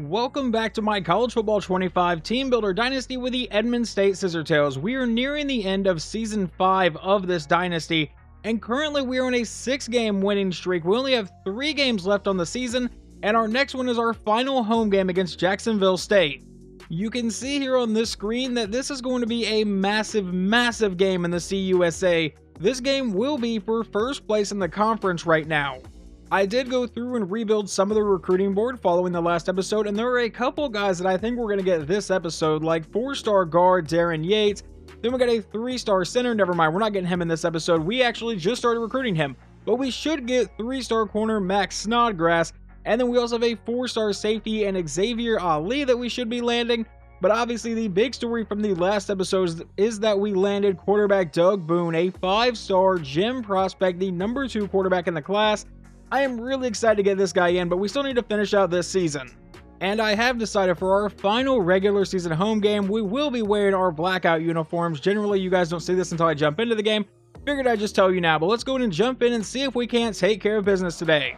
Welcome back to my College Football 25 Team Builder Dynasty with the Edmond State Scissor-Tails. We are nearing the end of Season 5 of this Dynasty, and currently we are on a 6-game winning streak. We only have 3 games left on the season, and our next one is our final home game against Jacksonville State. You can see here on this screen that this is going to be a massive game in the CUSA. This game will be for first place in the conference right now. I did go through and rebuild some of the recruiting board following the last episode, and there are a couple guys that I think we're going to get this episode, like 4-star guard Darren Yates. Then we got a 3-star center. Never mind, we're not getting him in this episode. We actually just started recruiting him. But we should get 3-star corner Max Snodgrass, and then we also have a 4-star safety and Xavier Ali that we should be landing. But obviously the big story from the last episode is that we landed quarterback Doug Boone, a 5-star gem prospect, the number 2 quarterback in the class. I am really excited to get this guy in, but we still need to finish out this season. And I have decided for our final regular season home game, we will be wearing our blackout uniforms. Generally, you guys don't see this until I jump into the game. Figured I'd just tell you now, but let's go ahead and jump in and see if we can't take care of business today.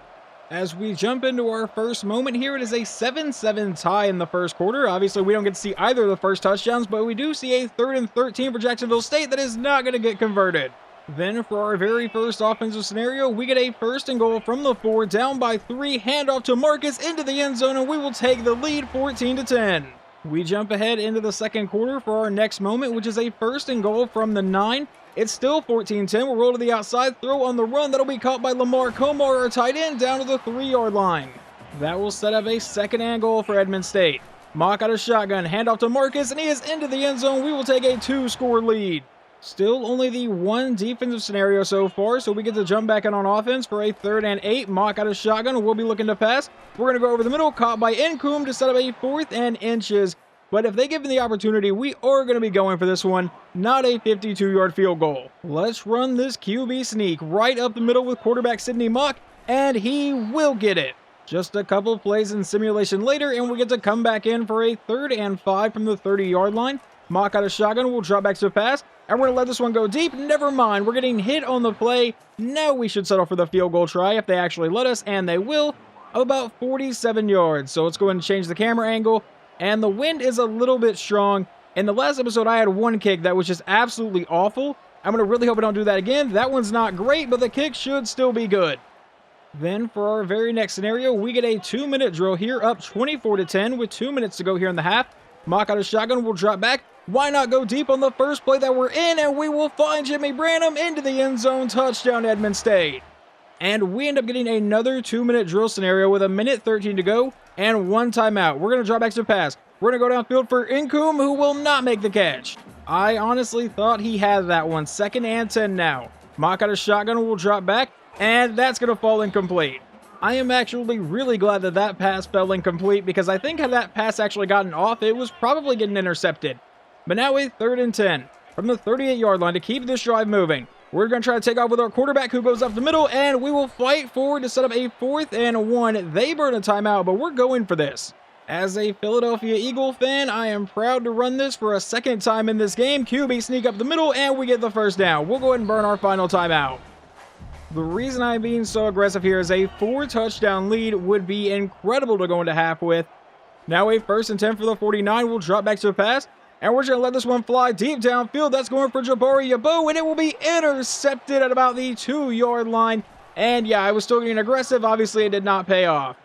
As we jump into our first moment here, it is a 7-7 tie in the first quarter. Obviously, we don't get to see either of the first touchdowns, but we do see a 3rd and 13 for Jacksonville State that is not going to get converted. Then for our very first offensive scenario, we get a 1st and goal from the 4, down by 3, handoff to Marcus into the end zone, and we will take the lead 14-10. We jump ahead into the second quarter for our next moment, which is a 1st and goal from the 9. It's still 14-10. We'll roll to the outside, throw on the run. That'll be caught by Lamar Comar, our tight end, down to the 3-yard line. That will set up a 2nd and goal for Edmond State. Mock out a shotgun, handoff to Marcus, and he is into the end zone. We will take a 2-score lead. Still only the 1 defensive scenario so far, so we get to jump back in on offense for a 3rd and 8. Mock out a shotgun. We'll be looking to pass. We're going to go over the middle, caught by Nkum to set up a 4th and inches. But if they give him the opportunity, we are going to be going for this one, not a 52-yard field goal. Let's run this QB sneak right up the middle with quarterback Sidney Mock, and he will get it. Just a couple plays in simulation later, and we get to come back in for a 3rd and 5 from the 30-yard line. Mock out a shotgun. We'll drop back to the pass. And we're going to let this one go deep. Never mind. We're getting hit on the play. Now we should settle for the field goal try if they actually let us, and they will, of about 47 yards. So let's go ahead and change the camera angle. And the wind is a little bit strong. In the last episode, I had 1 kick that was just absolutely awful. I'm going to really hope I don't do that again. That one's not great, but the kick should still be good. Then for our very next scenario, we get a 2-minute drill here, up 24-10 with 2 minutes to go here in the half. Mock out a shotgun. We'll drop back. Why not go deep on the first play that we're in, and we will find Jimmy Branham into the end zone. Touchdown, Edmond State. And we end up getting another 2-minute drill scenario with 1:13 to go and 1 timeout. We're going to drop back to pass. We're going to go downfield for Nkum, who will not make the catch. I honestly thought he had that one. 2nd and 10 now. Mock out a shotgun. Will drop back, and that's going to fall incomplete. I am actually really glad that that pass fell incomplete, because I think had that pass actually gotten off, it was probably getting intercepted. But now a 3rd and 10 from the 38-yard line to keep this drive moving. We're going to try to take off with our quarterback, who goes up the middle, and we will fight forward to set up a 4th and 1. They burn a timeout, but we're going for this. As a Philadelphia Eagle fan, I am proud to run this for a 2nd time in this game. QB sneak up the middle, and we get the 1st down. We'll go ahead and burn our final timeout. The reason I'm being so aggressive here is a 4-touchdown lead would be incredible to go into half with. Now a 1st and 10 for the 49. We'll drop back to the pass. And we're just going to let this one fly deep downfield. That's going for Jabari Yabo, and it will be intercepted at about the 2-yard line. And yeah, I was still getting aggressive. Obviously, it did not pay off.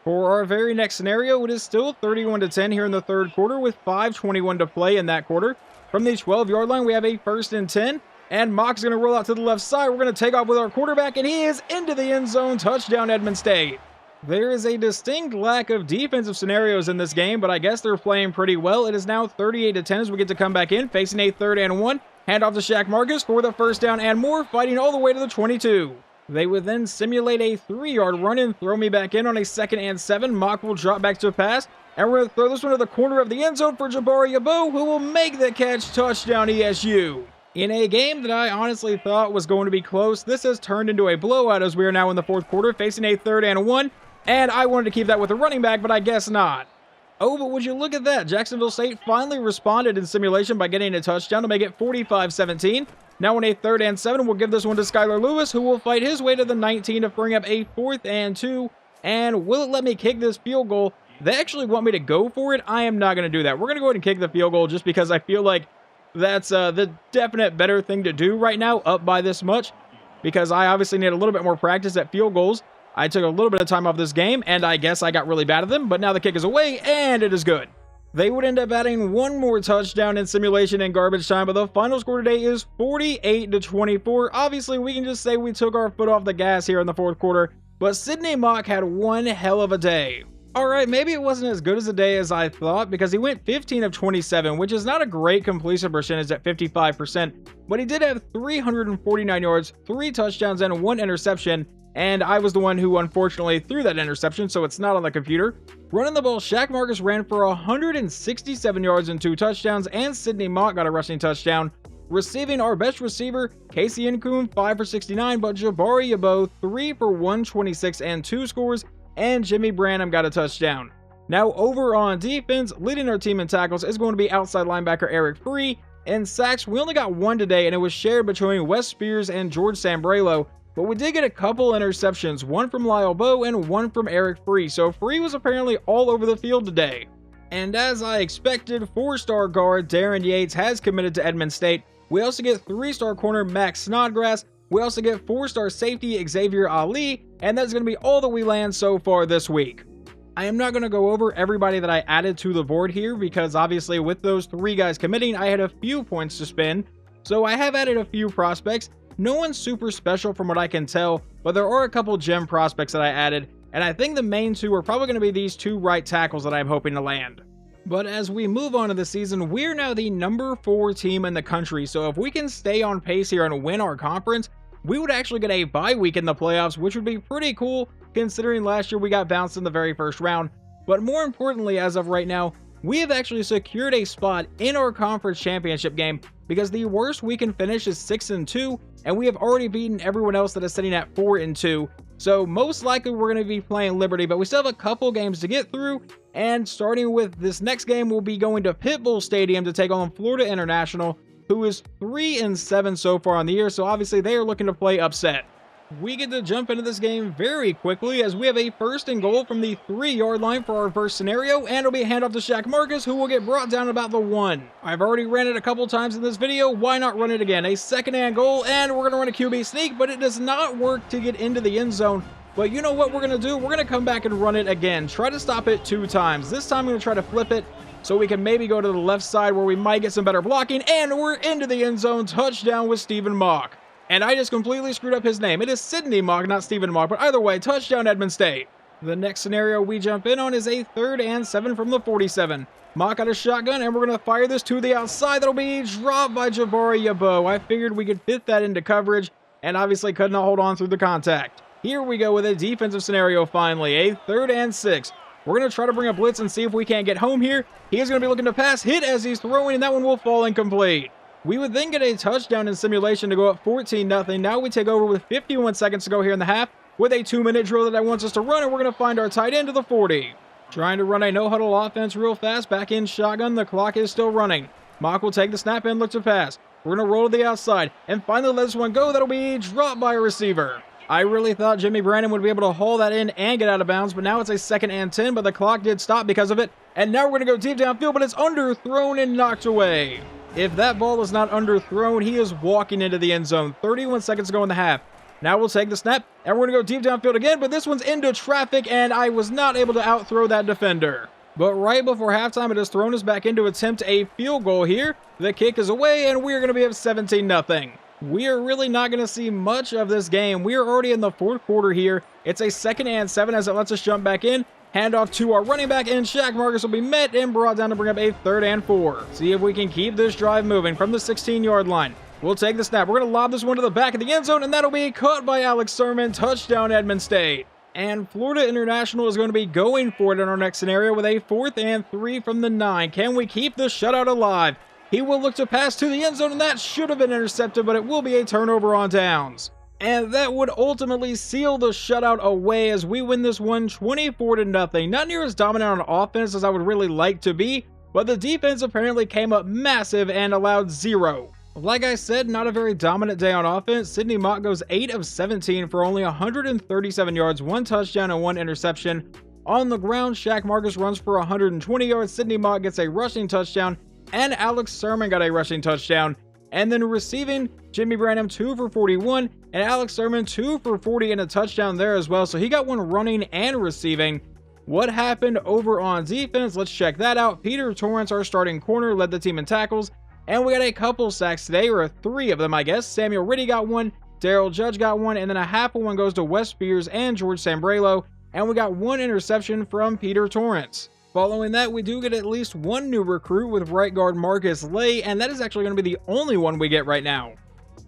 For our very next scenario, it is still 31-10 here in the 3rd quarter with 5:21 to play in that quarter. From the 12-yard line, we have a 1st and 10. And Mock's going to roll out to the left side. We're going to take off with our quarterback, and he is into the end zone. Touchdown, Edmond State. There is a distinct lack of defensive scenarios in this game, but I guess they're playing pretty well. It is now 38-10 as we get to come back in, facing a 3rd and 1. Hand off to Shaq Marcus for the 1st down and more, fighting all the way to the 22. They would then simulate a 3-yard run and throw me back in on a 2nd and 7. Mock will drop back to a pass, and we're going to throw this one to the corner of the end zone for Jabari Yabo, who will make the catch. Touchdown, ESU. In a game that I honestly thought was going to be close, this has turned into a blowout as we are now in the 4th quarter, facing a 3rd and 1. And I wanted to keep that with a running back, but I guess not. Oh, but would you look at that? Jacksonville State finally responded in simulation by getting a touchdown to make it 45-17. Now on a 3rd and 7, we'll give this one to Skylar Lewis, who will fight his way to the 19 to bring up a 4th and 2. And will it let me kick this field goal? They actually want me to go for it. I am not going to do that. We're going to go ahead and kick the field goal just because I feel like that's the definite better thing to do right now, up by this much, because I obviously need a little bit more practice at field goals. I took a little bit of time off this game, and I guess I got really bad at them, but now the kick is away, and it is good. They would end up adding one more touchdown in simulation and garbage time, but the final score today is 48-24. Obviously, we can just say we took our foot off the gas here in the fourth quarter, but Sydney Mock had one hell of a day. Alright, maybe it wasn't as good as a day as I thought, because he went 15 of 27, which is not a great completion percentage at 55%, but he did have 349 yards, 3 touchdowns, and 1 interception, and I was the one who unfortunately threw that interception, so it's not on the computer. Running the ball, Shaq Marcus ran for 167 yards and 2 touchdowns, and Sydney Mock got a rushing touchdown. Receiving, our best receiver, Casey Nkoum, 5 for 69, but Jabari Yabo, 3 for 126 and 2 scores, and Jimmy Branham got a touchdown. Now over on defense, leading our team in tackles is going to be outside linebacker Eric Free. In sacks, we only got 1 today, and it was shared between Wes Spears and George Sambrelo, but we did get a couple interceptions, 1 from Lyle Bowe and 1 from Eric Free, so Free was apparently all over the field today. And as I expected, 4-star guard Darren Yates has committed to Edmond State. We also get 3-star corner Max Snodgrass. We also get 4-star safety Xavier Ali, and that's going to be all that we land so far this week. I am not going to go over everybody that I added to the board here, because obviously with those 3 guys committing, I had a few points to spend. So I have added a few prospects. No one's super special from what I can tell, but there are a couple gem prospects that I added, and I think the main 2 are probably going to be these 2 right tackles that I'm hoping to land. But as we move on to the season, we're now the number 4 team in the country, so if we can stay on pace here and win our conference, we would actually get a bye week in the playoffs, which would be pretty cool considering last year we got bounced in the very first round. But more importantly, as of right now, we have actually secured a spot in our conference championship game, because the worst we can finish is 6-2, and we have already beaten everyone else that is sitting at 4-2. So most likely we're going to be playing Liberty, but we still have a couple games to get through, and starting with this next game, we'll be going to Pitbull Stadium to take on Florida International, who is 3-7 so far on the year, so obviously they are looking to play upset. We get to jump into this game very quickly, as we have a 1st and goal from the 3-yard line for our first scenario, and it'll be a handoff to Shaq Marcus, who will get brought down about the 1. I've already ran it a couple times in this video, why not run it again? A 2nd and goal, and we're going to run a QB sneak, but it does not work to get into the end zone. But you know what we're going to do? We're going to come back and run it again. Try to stop it 2 times. This time I'm going to try to flip it, so we can maybe go to the left side where we might get some better blocking, and we're into the end zone. Touchdown with Stephen Mock. And I just completely screwed up his name. It is Sydney Mock, not Stephen Mock, but either way, touchdown Edmond State. The next scenario we jump in on is a 3rd and 7 from the 47. Mock out a shotgun, and we're going to fire this to the outside. That'll be dropped by Jabari Yabo. I figured we could fit that into coverage, and obviously could not hold on through the contact. Here we go with a defensive scenario finally, a 3rd and 6. We're going to try to bring a blitz and see if we can't get home here. He is going to be looking to pass, hit as he's throwing, and that one will fall incomplete. We would then get a touchdown in simulation to go up 14-0. Now we take over with 51 seconds to go here in the half with a 2-minute drill that I want us to run, and we're going to find our tight end to the 40. Trying to run a no-huddle offense real fast, back in shotgun. The clock is still running. Mock will take the snap and look to pass. We're going to roll to the outside and finally let this one go. That'll be dropped by a receiver. I really thought Jimmy Branham would be able to haul that in and get out of bounds, but now it's a 2nd and 10, but the clock did stop because of it. And now we're going to go deep downfield, but it's underthrown and knocked away. If that ball is not underthrown, he is walking into the end zone. 31 seconds to go in the half. Now we'll take the snap, and we're going to go deep downfield again, but this one's into traffic, and I was not able to outthrow that defender. But right before halftime, it has thrown us back in to attempt a field goal here. The kick is away, and we're going to be up 17-0. We are really not going to see much of this game. We are already in the 4th quarter here. It's a 2nd and 7 as it lets us jump back in. Handoff to our running back, and Shaq Marcus will be met and brought down to bring up a 3rd and 4. See if we can keep this drive moving from the 16-yard line. We'll take the snap. We're going to lob this one to the back of the end zone, and that'll be caught by Alex Sermon. Touchdown, Edmond State. And Florida International is going to be going for it in our next scenario with a 4th and 3 from the 9. Can we keep the shutout alive? He will look to pass to the end zone, and that should have been intercepted, but it will be a turnover on downs. And that would ultimately seal the shutout away as we win this one 24-0. Not near as dominant on offense as I would really like to be, but the defense apparently came up massive and allowed 0. Like I said, not a very dominant day on offense. Sydney Mock goes 8 of 17 for only 137 yards, 1 touchdown, and 1 interception. On the ground, Shaq Marcus runs for 120 yards, Sidney Mock gets a rushing touchdown, and Alex Sermon got a rushing touchdown. And then receiving, Jimmy Branham 2 for 41, and Alex Sermon 2 for 40 and a touchdown there as well. So he got one running and receiving. What happened over on defense? Let's check that out. Peter Torrance, our starting corner, led the team in tackles. And we got a couple sacks today, or 3 of them, I guess. Samuel Riddy got one, Daryl Judge got one, and then a half of one goes to Wes Spears and George Sambrelo. And we got one interception from Peter Torrance. Following that, we do get at least one new recruit with right guard Marcus Lay, and that is actually going to be the only one we get right now.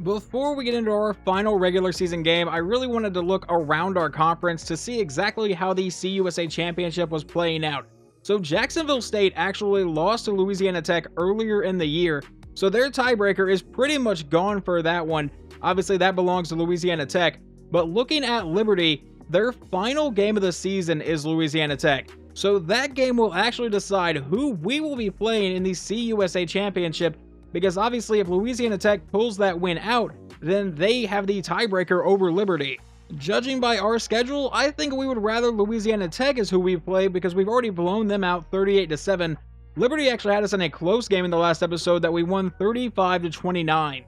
Before we get into our final regular season game, I really wanted to look around our conference to see exactly how the CUSA Championship was playing out. So Jacksonville State actually lost to Louisiana Tech earlier in the year, so their tiebreaker is pretty much gone for that one. Obviously, that belongs to Louisiana Tech, but looking at Liberty, their final game of the season is Louisiana Tech. So that game will actually decide who we will be playing in the CUSA Championship, because obviously if Louisiana Tech pulls that win out, then they have the tiebreaker over Liberty. Judging by our schedule, I think we would rather Louisiana Tech is who we play because we've already blown them out 38-7. Liberty actually had us in a close game in the last episode that we won 35-29.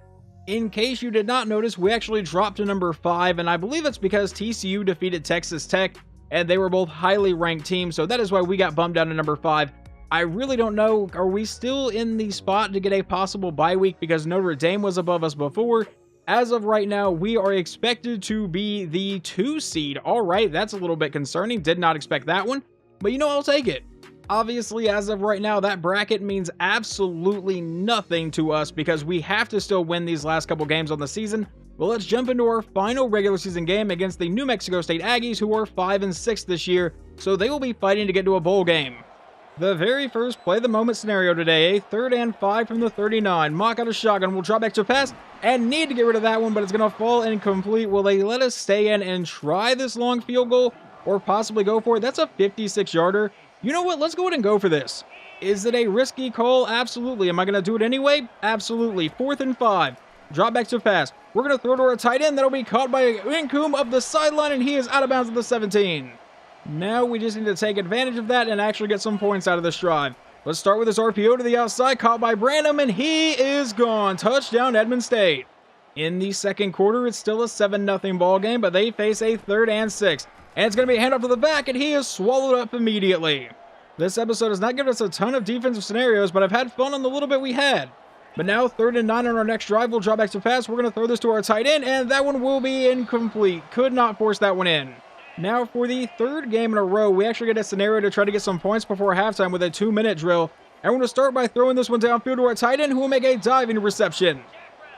In case you did not notice, we actually dropped to number 5, and I believe it's because TCU defeated Texas Tech, and they were both highly ranked teams, so that is why we got bumped down to number 5. I really don't know, are we still in the spot to get a possible bye week because Notre Dame was above us before? As of right now, we are expected to be the 2 seed. All right, that's a little bit concerning. Did not expect that one, but you know, I'll take it. Obviously, as of right now, that bracket means absolutely nothing to us because we have to still win these last couple games on the season. Well, let's jump into our final regular season game against the New Mexico State Aggies, who are 5-6 this year, so they will be fighting to get to a bowl game. The very first play the moment scenario today, a 3rd and 5 from the 39. Mock out a shotgun, will drop back to pass, and need to get rid of that one, but it's going to fall incomplete. Will they let us stay in and try this long field goal, or possibly go for it? That's a 56-yarder. You know what? Let's go ahead and go for this. Is it a risky call? Absolutely. Am I going to do it anyway? Absolutely. 4th and 5. Drop back to pass. We're going to throw to our tight end. That'll be caught by Incoom up the sideline, and he is out of bounds at the 17. Now we just need to take advantage of that and actually get some points out of this drive. Let's start with this RPO to the outside, caught by Branham, and he is gone. Touchdown, Edmond State. In the second quarter, it's still a 7-0 ball game, but they face a 3rd and 6. And it's going to be a handoff to the back, and he is swallowed up immediately. This episode has not given us a ton of defensive scenarios, but I've had fun on the little bit we had. But now 3rd and 9 on our next drive. We'll drop back to pass. We're going to throw this to our tight end, and that one will be incomplete. Could not force that one in. Now for the 3rd game in a row, we actually get a scenario to try to get some points before halftime with a 2-minute drill. And we're going to start by throwing this one downfield to our tight end, who will make a diving reception.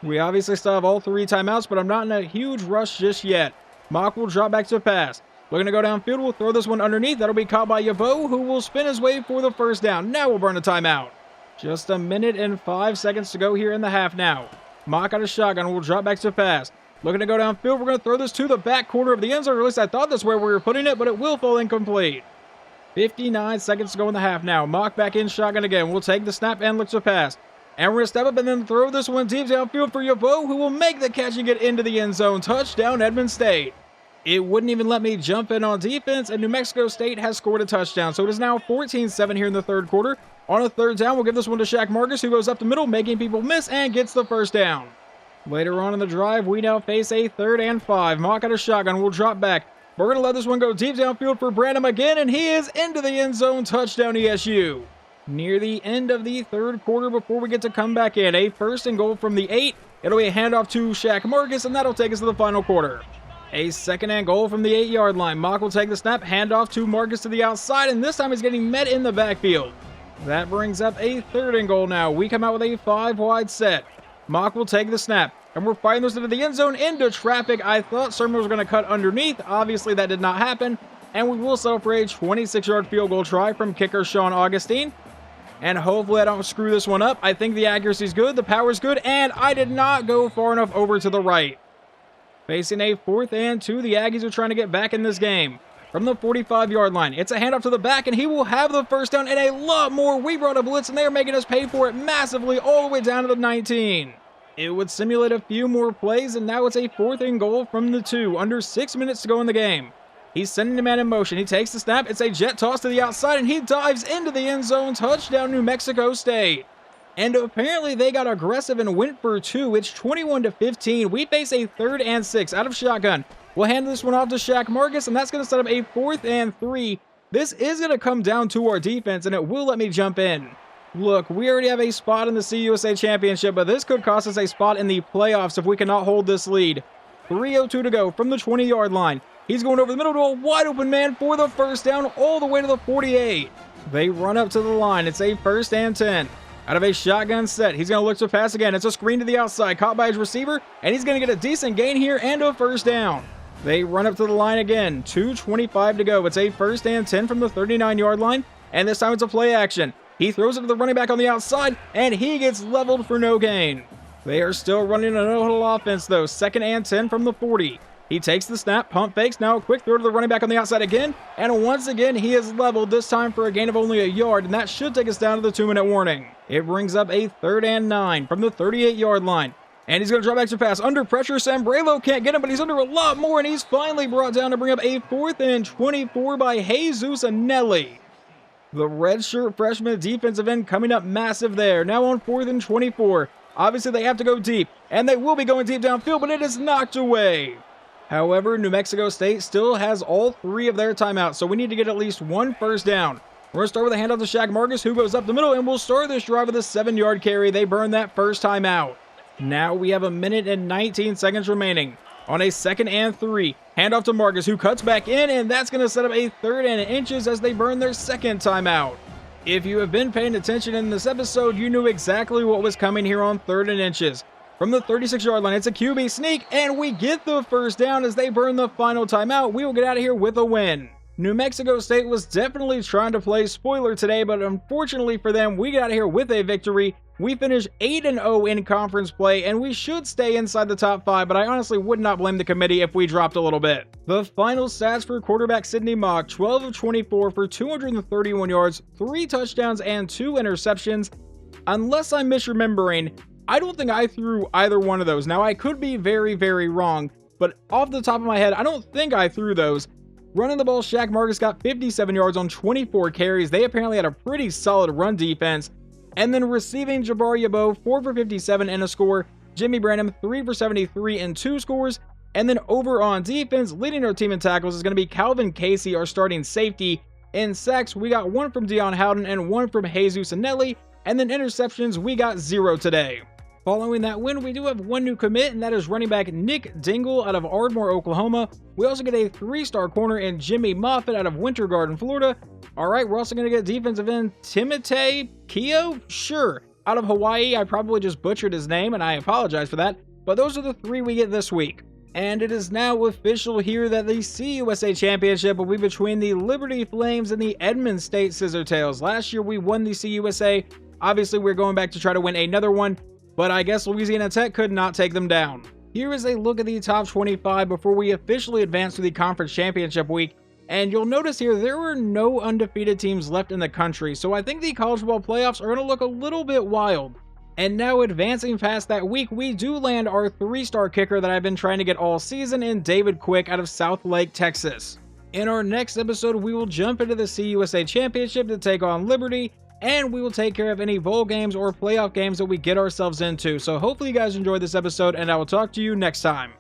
We obviously still have all 3 timeouts, but I'm not in a huge rush just yet. Mock will drop back to pass. Looking to go downfield, we'll throw this one underneath. That'll be caught by Yabo, who will spin his way for the 1st down. Now we'll burn a timeout. Just 1 minute and 5 seconds to go here in the half now. Mock out a shotgun, will drop back to pass. Looking to go downfield, we're going to throw this to the back corner of the end zone, or at least I thought that's where we were putting it, but it will fall incomplete. 59 seconds to go in the half now. Mock back in shotgun again. We'll take the snap and look to pass. And we're going to step up and then throw this one deep downfield for Yabo, who will make the catch and get into the end zone. Touchdown, Edmond State. It wouldn't even let me jump in on defense, and New Mexico State has scored a touchdown. So it is now 14-7 here in the 3rd quarter. On a 3rd down, we'll give this one to Shaq Marcus, who goes up the middle, making people miss and gets the 1st down. Later on in the drive, we now face a 3rd and 5. Mock out a shotgun, we'll drop back. We're going to let this one go deep downfield for Branham again, and he is into the end zone. Touchdown, ESU. Near the end of the 3rd quarter before we get to come back in, a 1st and goal from the 8. It'll be a handoff to Shaq Marcus, and that'll take us to the final quarter. A 2nd and goal from the 8-yard line. Mock will take the snap, handoff to Marcus to the outside, and this time he's getting met in the backfield. That brings up a 3rd and goal now. We come out with a 5-wide set. Mock will take the snap, and we're firing this into the end zone into traffic. I thought Sermon was going to cut underneath. Obviously, that did not happen, and we will settle for a 26-yard field goal try from kicker Sean Augustine. And hopefully I don't screw this one up. I think the accuracy's good, the power's good, and I did not go far enough over to the right. Facing a 4th and 2, the Aggies are trying to get back in this game. From the 45-yard line, it's a handoff to the back, and he will have the 1st down and a lot more. We brought a blitz, and they're making us pay for it massively all the way down to the 19. It would simulate a few more plays, and now it's a 4th and goal from the 2. Under 6 minutes to go in the game. He's sending the man in motion. He takes the snap. It's a jet toss to the outside, and he dives into the end zone. Touchdown, New Mexico State. And apparently they got aggressive and went for two. It's 21-15. We face a 3rd and 6 out of shotgun. We'll hand this one off to Shaq Marcus, and that's going to set up a 4th and 3. This is going to come down to our defense, and it will let me jump in. Look, we already have a spot in the CUSA Championship, but this could cost us a spot in the playoffs if we cannot hold this lead. 3:02 to go from the 20-yard line. He's going over the middle to a wide open man for the first down all the way to the 48. They run up to the line. It's a 1st and 10. Out of a shotgun set, he's going to look to pass again. It's a screen to the outside, caught by his receiver, and he's going to get a decent gain here and a 1st down. They run up to the line again. 2:25 to go. It's a 1st and 10 from the 39-yard line, and this time it's a play action. He throws it to the running back on the outside, and he gets leveled for no gain. They are still running a no-huddle offense, though. 2nd and 10 from the 40. He takes the snap, pump fakes, now a quick throw to the running back on the outside again, and once again he is leveled, this time for a gain of only a yard, and that should take us down to the 2-minute warning. It brings up a 3rd and 9 from the 38-yard line. And he's going to drop back to pass. Under pressure, Sambrelo can't get him, but he's under a lot more, and he's finally brought down to bring up a 4th and 24 by Jesus Anelli. The redshirt freshman defensive end coming up massive there. Now on 4th and 24. Obviously, they have to go deep, and they will be going deep downfield, but it is knocked away. However, New Mexico State still has all 3 of their timeouts, so we need to get at least 1 first down. We're going to start with a handoff to Shaq Marcus, who goes up the middle, and we'll start this drive with a 7-yard carry. They burn that first timeout. Now we have 1 minute and 19 seconds remaining. On a 2nd and 3, handoff to Marcus, who cuts back in, and that's going to set up a 3rd and inches as they burn their 2nd timeout. If you have been paying attention in this episode, you knew exactly what was coming here on 3rd and inches. From the 36-yard line, it's a QB sneak, and we get the first down as they burn the final timeout. We will get out of here with a win. New Mexico State was definitely trying to play spoiler today, but unfortunately for them, we got out of here with a victory. We finished 8-0 in conference play, and we should stay inside the top 5, but I honestly would not blame the committee if we dropped a little bit. The final stats for quarterback Sidney Mock: 12 of 24 for 231 yards, 3 touchdowns, and 2 interceptions. Unless I'm misremembering, I don't think I threw either one of those. Now, I could be very, very wrong, but off the top of my head, I don't think I threw those. Running the ball, Shaq Marcus got 57 yards on 24 carries. They apparently had a pretty solid run defense. And then receiving, Jabbar Yabo, 4 for 57 and a score. Jimmy Branham, 3 for 73 and 2 scores. And then over on defense, leading our team in tackles is going to be Calvin Casey, our starting safety. In sacks, we got 1 from Deion Howden and 1 from Jesus Anelli. And then interceptions, we got 0 today. Following that win, we do have 1 new commit, and that is running back Nick Dingle out of Ardmore, Oklahoma. We also get a 3-star corner in Jimmy Moffitt out of Winter Garden, Florida. All right, we're also going to get defensive end Timotei Keo, sure, out of Hawaii. I probably just butchered his name, and I apologize for that. But those are the 3 we get this week. And it is now official here that the CUSA Championship will be between the Liberty Flames and the Edmond State Scissor-Tails. Last year, we won the CUSA. Obviously, we're going back to try to win another one, but I guess Louisiana Tech could not take them down. Here is a look at the top 25 before we officially advance to the Conference Championship week. And you'll notice here, there are no undefeated teams left in the country, so I think the college football playoffs are going to look a little bit wild. And now advancing past that week, we do land our 3-star kicker that I've been trying to get all season in David Quick out of South Lake, Texas. In our next episode, we will jump into the CUSA Championship to take on Liberty, and we will take care of any bowl games or playoff games that we get ourselves into. So hopefully you guys enjoyed this episode, and I will talk to you next time.